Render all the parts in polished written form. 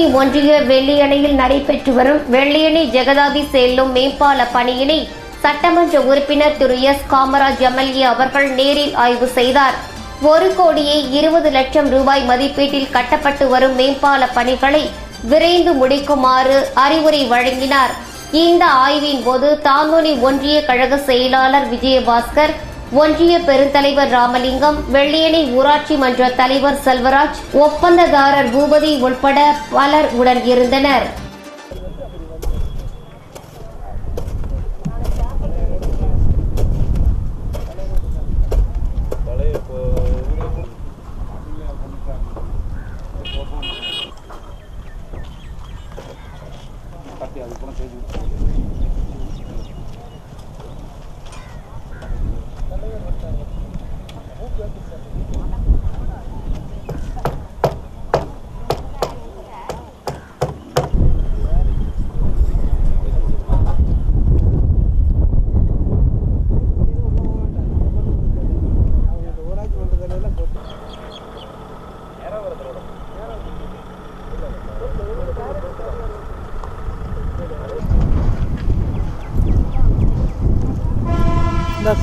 தாந்தோணி ஒன்றிய வெள்ளியணையில் நடைபெற்று வரும் வெள்ளியணை ஜெகதாதி செல்லும் மேம்பால பணியினை சட்டமன்ற உறுப்பினர் திரு எஸ் காமராஜ் எம்எல்ஏ அவர்கள் நேரில் ஆய்வு செய்தார். 1,20,00,000 ரூபாய் மதிப்பீட்டில் கட்டப்பட்டு வரும் மேம்பால பணிகளை விரைந்து முடிக்குமாறு அறிவுரை வழங்கினார். இந்த ஆய்வின் போது தாந்தோணி ஒன்றிய கழக செயலாளர் விஜயபாஸ்கர், ஒன்றிய பெருந்தலைவர் ராமலிங்கம், வெள்ளியணை ஊராட்சி மன்ற தலைவர் செல்வராஜ், ஒப்பந்ததாரர் பூபதி உட்பட பலர் உடன் இருந்தனர்.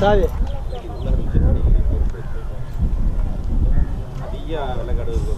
சாவி அதிக விலை கடுகு